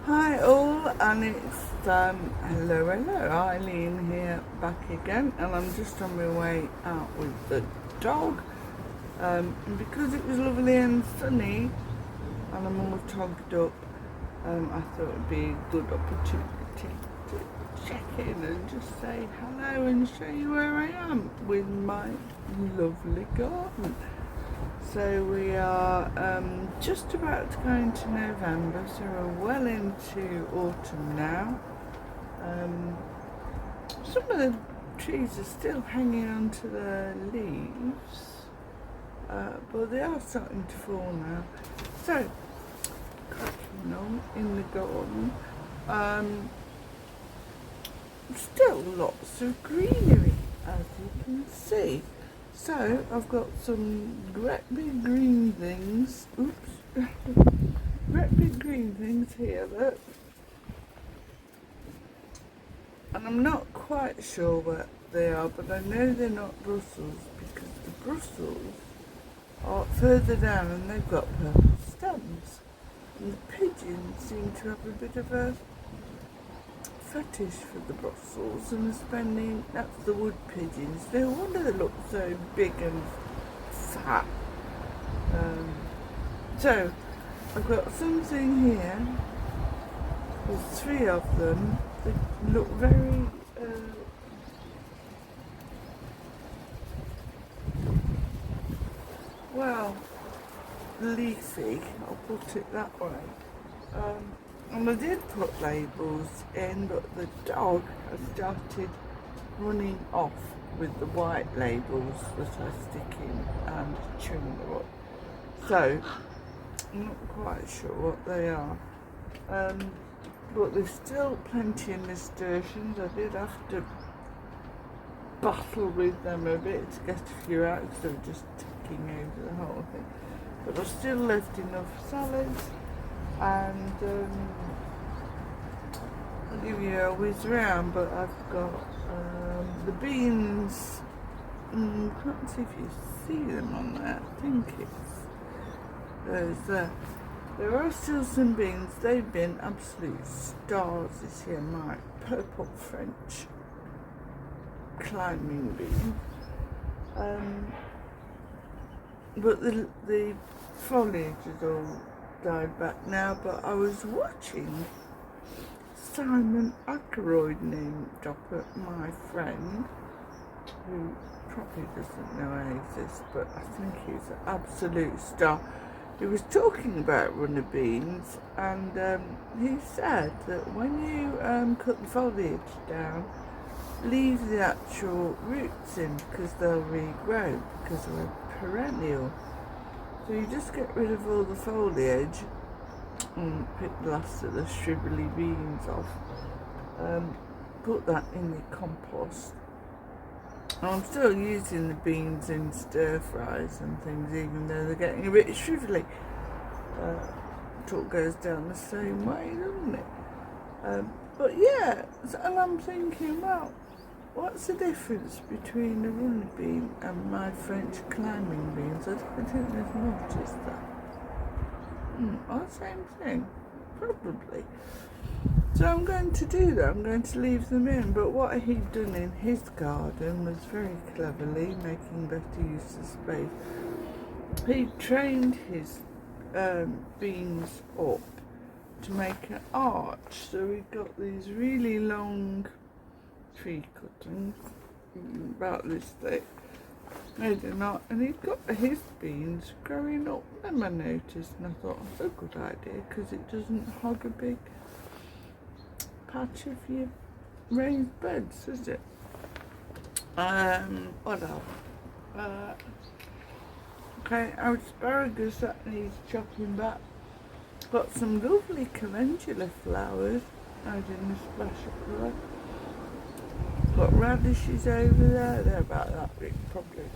Hi all, and it's hello, Eileen here, back again, and I'm just on my way out with the dog, and because it was lovely and sunny, and I'm all togged up, I thought it'd be a good opportunity to check in and just say hello and show you where I am with my lovely garden. So we are just about to go into November, so we're well into autumn now. Some of the trees are still hanging on to the leaves, but they are starting to fall now. So, cracking on in the garden. Still lots of greenery, as you can see. So I've got some great big green things. Great big green things here, look. And I'm not quite sure what they are, but I know they're not Brussels because the Brussels are further down and they've got purple stems. And the pigeons seem to have a bit of a fetish for the Brussels and spending, that's the wood pigeons. No wonder they look so big and fat. So I've got something here. There's 3 of them. They look very well, leafy, I'll put it that way. And I did put labels in, but the dog has started running off with the white labels that I stick in and chewing them up. So, I'm not quite sure what they are. But there's still plenty of nasturtiums. I did have to battle with them a bit to get a few out because they were just ticking over the whole thing. But I've still left enough salads. And I'll give you a whiz round, but I've got the beans. Can't see if you see them on there. I think it's those there. There are still some beans. They've been absolute stars this year. My purple French climbing bean. But the foliage is all died back now, but I was watching Simon Akeroyd named after my friend, who probably doesn't know I exist, but I think he's an absolute star. He was talking about runner beans, and he said that when you cut the foliage down, leave the actual roots in because they'll regrow because they're perennial. So you just get rid of all the foliage and pick the last of the shrivelly beans off. Put that in the compost. And I'm still using the beans in stir fries and things, even though they're getting a bit shrivelly. It all goes down the same way, doesn't it? But yeah, and I'm thinking, well, what's the difference between a runner bean and my French climbing beans? I don't think they've noticed that. Or the same thing, probably. So I'm going to do that, I'm going to leave them in. But what he'd done in his garden was very cleverly making better use of space. He trained his beans up to make an arch. So we got these really long tree cuttings, about this thick, made a knot, and he'd got his beans growing up them, I noticed, and I thought that's a good idea because it doesn't hog a big patch of your raised beds, does it? What else? Okay, our asparagus that needs chopping back. Got some lovely calendula flowers out in the splash of colour. Got radishes over there, they're about that big, probably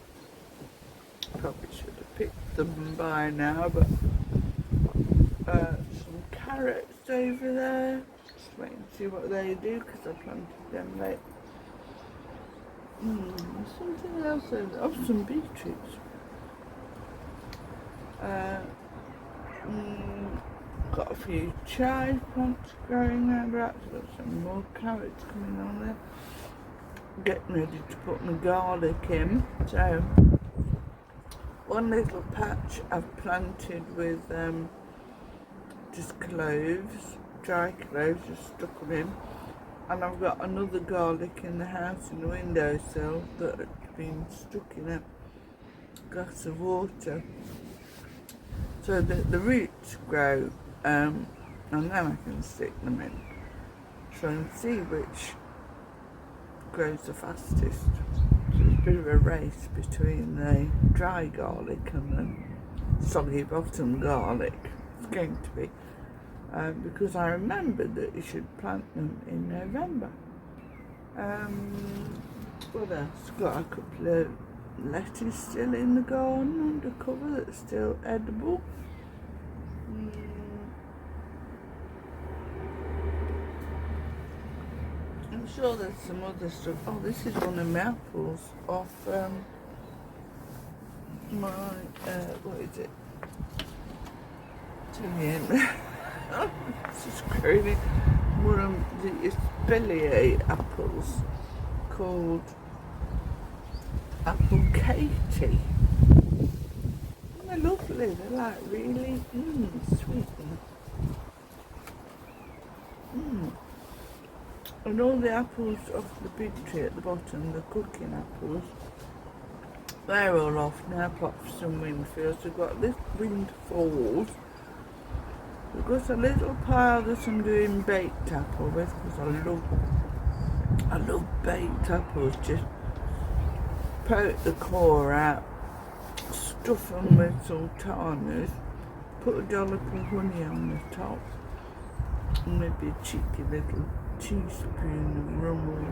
should have picked them by now, but some carrots over there, just wait and see what they do because I planted them late. Something else over there, oh, some beetroots. got a few chive plants growing around. I've got some more carrots coming on there. Getting ready to put my garlic in. So one little patch I've planted with just cloves, dry cloves, just stuck them in. And I've got another garlic in the house in the windowsill that has been stuck in a glass of water. So that the roots grow, and then I can stick them in. Try and see which grows the fastest. So it's a bit of a race between the dry garlic and the soggy-bottom garlic. It's going to be. Because I remembered that you should plant them in November. What else? Got a couple of lettuce still in the garden under cover that's still edible. I'm sure there's some other stuff. Oh, this is one of my apples off my, what is it? This is crazy. One of the Espalier apples called Apple Katie. They're lovely. They're like really sweet. And all the apples off the big tree at the bottom, the cooking apples, they're all off now, apart from some windfalls. We've got this windfalls. We've got a little pile that I'm doing baked apple with, because I love baked apples. Just poke the core out, stuff them with sultanas, put a dollop of honey on the top, and maybe a cheeky little teaspoon of rum or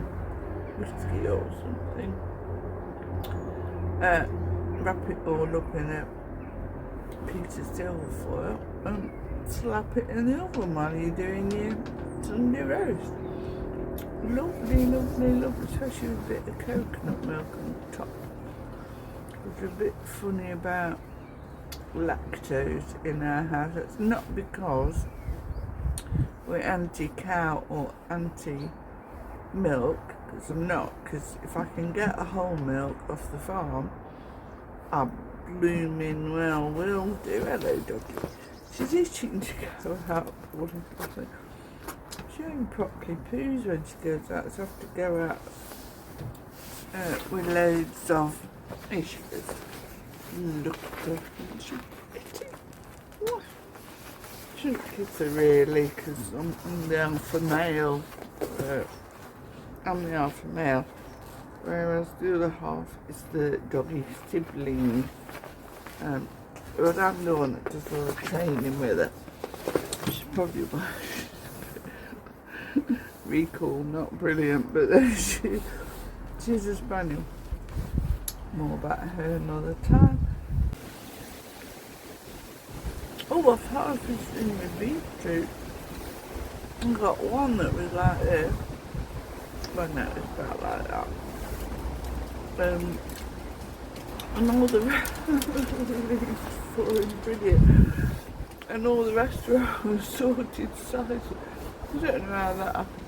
whiskey or something. Wrap it all up in a piece of silver foil and slap it in the oven while you're doing your Sunday roast. Lovely, lovely, lovely, especially with a bit of coconut milk on the top. It's a bit funny about lactose in our house. It's not because we're anti-cow or anti-milk, because I'm not, because if I can get a whole milk off the farm, I blooming well will do. Hello, doggy. She's itching to go out, poor little thing. She only properly poos when she goes out, so I have to go out with loads of issues. Look at her. She's pretty. What? Shouldn't kiss her really, because I'm the alpha male. I'm the alpha male, whereas the other half is the doggy sibling. But I'm the one that does all the training with her. She's probably why recall not brilliant, but she's a spaniel. More about her another time. Oh, I've harvested my beetroot. I got one that was like this. Well, no, it's about like that. And all the rest brilliant. And all the rest were sorted sizes. I don't know how that happened.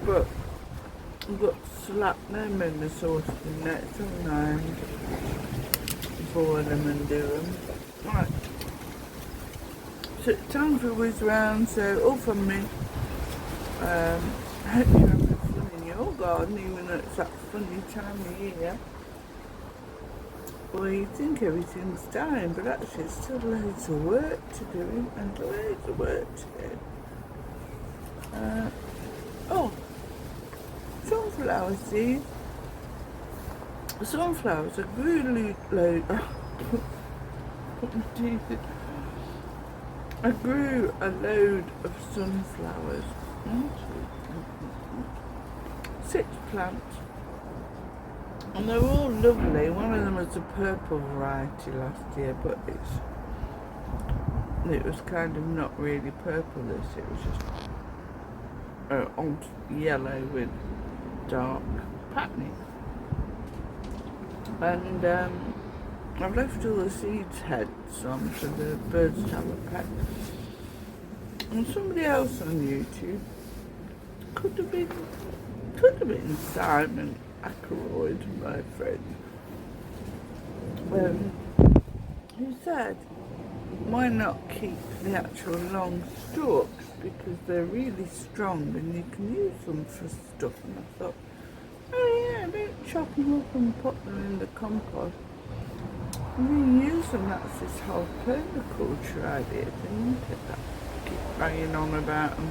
But I've got to slap them in the saucepan next time. Boil them and do them. Right. So it's time for a whiz round, so all from me. I hope you're having fun in your garden, even though it's that funny time of year. Well, you think everything's dying, but actually it's still loads of work to do, and loads of work to do. Oh, sunflower seeds. Sunflowers, I grew I grew a load of sunflowers. 6 plants. And they're all lovely. One of them was a purple variety last year, but it was kind of not really purple this. It was just on yellow with dark patterning. And I've left all the seeds heads on for the birds to have a peck. And somebody else on YouTube could have been Simon Akeroyd, my friend. Who said, why not keep the actual long stalks, because they're really strong and you can use them for stuff. And I thought, oh yeah, don't chop them up and put them in the compost. Reuse them, that's this whole permaculture idea thing, isn't it? That keep banging on about them.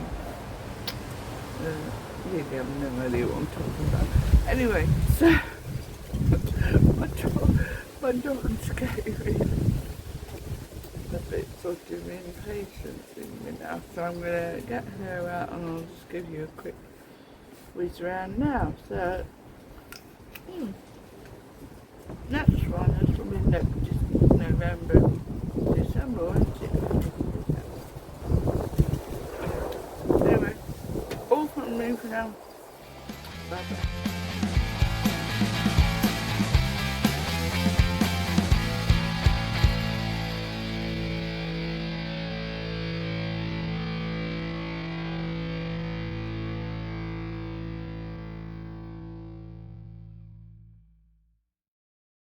Really have no idea what I'm talking about. Anyway, so my dog's getting really a bit sort of impatient with me now, so I'm going to get her out and I'll just give you a quick whiz around now. So, next one is from November, December, isn't it? Anyway, all from me for now. Bye bye.